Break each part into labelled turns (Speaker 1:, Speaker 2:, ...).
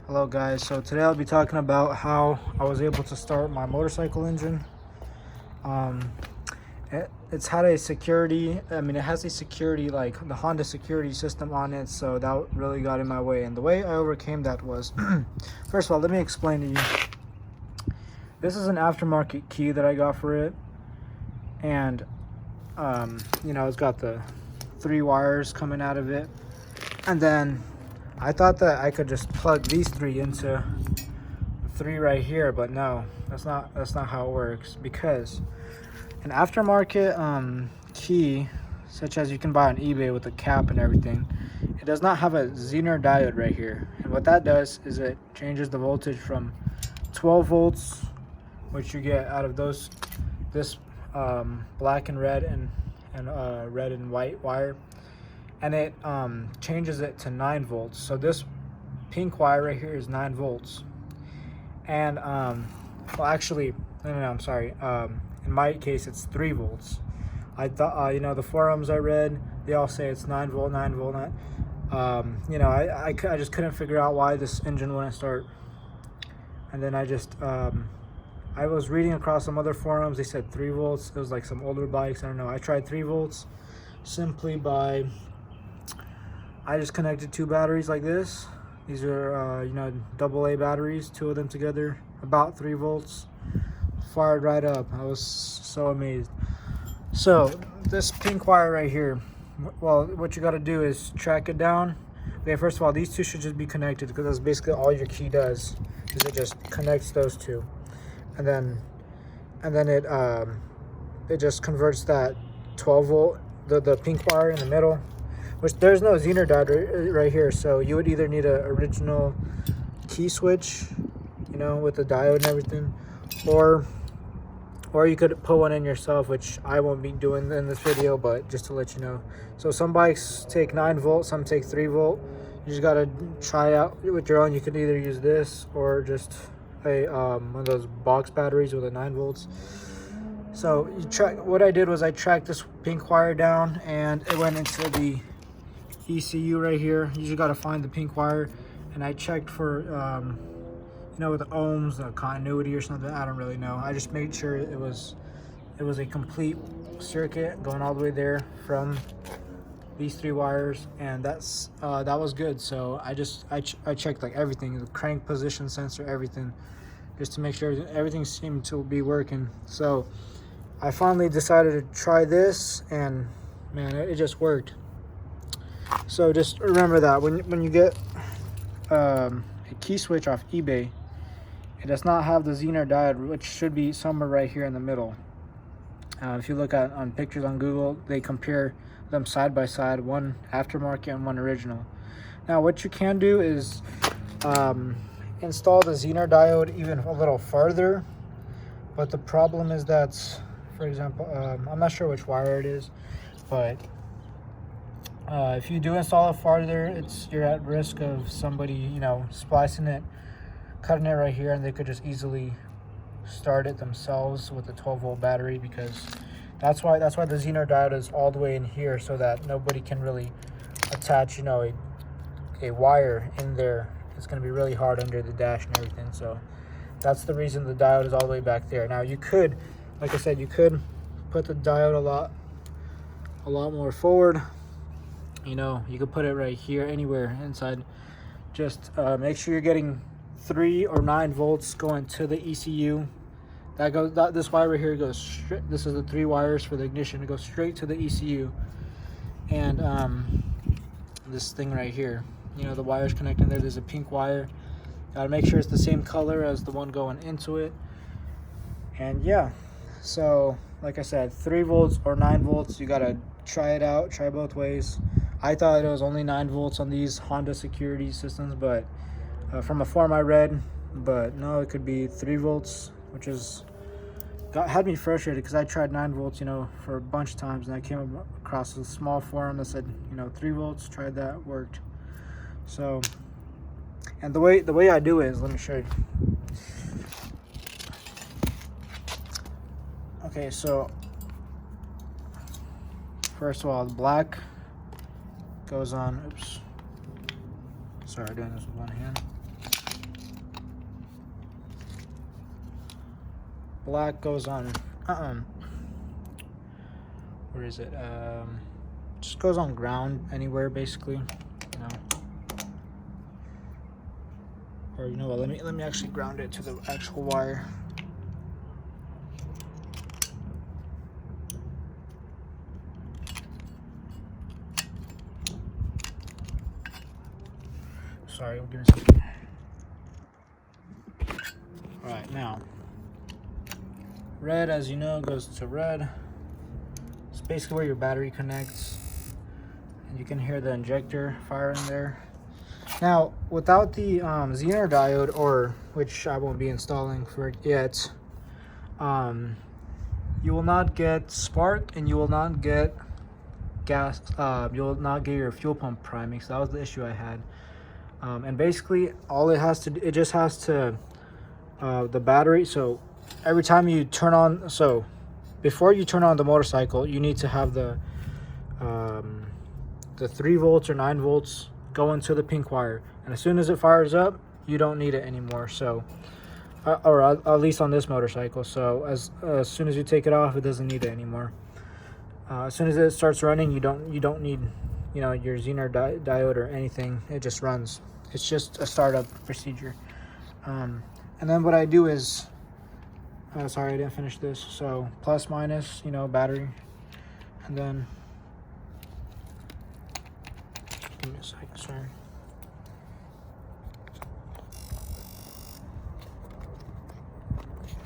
Speaker 1: Hello guys, so today I'll be talking about how I was able to start my motorcycle engine. Um, it's had a security, it has a security, like the Honda security system on it, so that really got in my way. And the way I overcame that was, first of all, let me explain to you. This is an aftermarket key that I got for it. And, it's got the 3 wires coming out of it. And then I thought that I could just plug these 3 into the 3 right here, but no, that's not how it works, because an aftermarket key, such as you can buy on eBay with a cap and everything, it does not have a Zener diode right here. And what that does is it changes the voltage from 12 volts, which you get out of this black and red and red and white wire, and it changes it to 9 volts. So this pink wire right here is 9 volts. And well, actually, no, I'm sorry. In my case, it's 3 volts. I thought, the forums I read, they all say it's 9 volt, 9 volt. I just couldn't figure out why this engine wouldn't start. And then I was reading across some other forums. They said 3 volts. It was like some older bikes. I don't know. I tried 3 volts simply by, I just connected 2 batteries like this. These are, AA batteries, 2 of them together, about 3 volts. Fired right up. I was so amazed. So this pink wire right here, well, what you got to do is track it down. Okay, first of all, these 2 should just be connected, because that's basically all your key does, is it just connects those 2. And then it just converts that 12 volt, the pink wire in the middle, which there's no Zener diode right here, so you would either need an original key switch, with the diode and everything, or you could put one in yourself, which I won't be doing in this video, but just to let you know. So some bikes take 9 volts, some take 3 volt. You just gotta try out with your own. You could either use this or just a one of those box batteries with a 9 volts. So what I did was I tracked this pink wire down, and it went into the ECU right here. You just got to find the pink wire, and I checked for with the ohms, the continuity or something. I don't really know. I just made sure it was a complete circuit going all the way there from these 3 wires, and that was good. So I checked like everything, the crank position sensor, everything, just to make sure everything seemed to be working. So I finally decided to try this, and man, it just worked. So just remember that when you get a key switch off eBay, it does not have the Zener diode, which should be somewhere right here in the middle. If you look on pictures on Google, they compare them side by side, one aftermarket and one original. Now what you can do is install the Zener diode even a little farther, but the problem is that, for example, I'm not sure which wire it is, but if you do install it farther, you're at risk of somebody, splicing it, cutting it right here, and they could just easily start it themselves with a 12 volt battery, because that's why the Zener diode is all the way in here, so that nobody can really attach, a wire in there. It's going to be really hard under the dash and everything. So that's the reason the diode is all the way back there. Now you could, like I said, you could put the diode a lot more forward. You could put it right here, anywhere inside. Just make sure you're getting 3 or 9 volts going to the ECU. This wire right here goes straight. This is the 3 wires for the ignition. It goes straight to the ECU. And this thing right here, the wires connecting there, there's a pink wire. Gotta make sure it's the same color as the one going into it. And yeah, so like I said, 3 volts or 9 volts, you gotta try it out, try both ways. I thought it was only 9 volts on these Honda security systems, but from a forum I read, but no, it could be 3 volts, which had me frustrated, because I tried 9 volts, for a bunch of times, and I came across a small forum that said, 3 volts, tried that, worked. So, and the way I do it is, let me show you. Okay, so first of all, the black goes on, oops, sorry, doing this with one hand. black goes on where is it? Just goes on ground anywhere basically, you know. Or you know what, let me actually ground it to the actual wire. Sorry, give me a second. Alright, now red, as you know, goes to red. It's basically where your battery connects, and you can hear the injector firing there. Now, without the Zener diode, or which I won't be installing for it yet, you will not get spark, and you will not get gas. You will not get your fuel pump priming. So that was the issue I had. And basically, all it has to do, it just has to the battery. So every time you turn on, so before you turn on the motorcycle, you need to have the 3 volts or 9 volts go into the pink wire, and as soon as it fires up, you don't need it anymore. So or at least on this motorcycle. So as soon as you take it off, it doesn't need it anymore. As soon as it starts running, you don't need, you know, your Zener diode or anything. It just runs. It's just a startup procedure. And then what I do is, sorry, I didn't finish this. So plus minus, you know, battery, and then give me a second, sorry.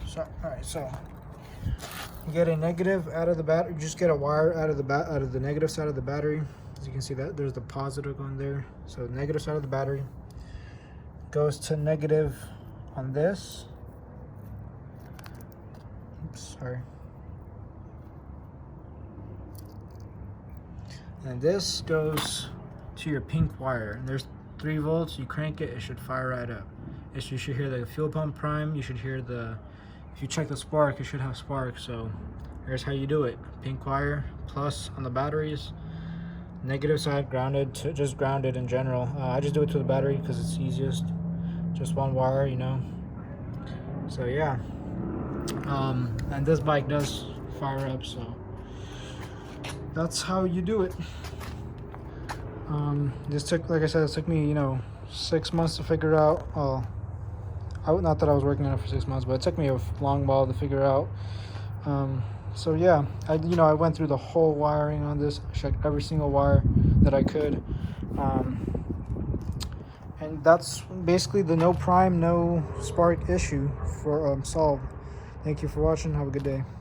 Speaker 1: So all right, so you get a negative out of the battery. You just get a wire out of the negative side of the battery. As you can see, that there's the positive going there. So negative side of the battery goes to negative on this. Oops, sorry. And this goes to your pink wire. And there's 3 volts. You crank it, it should fire right up. You should hear the fuel pump prime. You should hear the, if you check the spark, it should have spark. So here's how you do it. Pink wire, plus on the batteries. Negative side grounded, to just grounded in general. I just do it to the battery because it's easiest. Just one wire, you know. So yeah. And this bike does fire up, so that's how you do it. This took, like I said, it took me, you know, 6 months to figure out. Well, not that I was working on it for 6 months, but it took me a long while to figure out. So yeah, I went through the whole wiring on this, checked every single wire that I could, and that's basically the no prime, no spark issue for solved. Thank you for watching. Have a good day.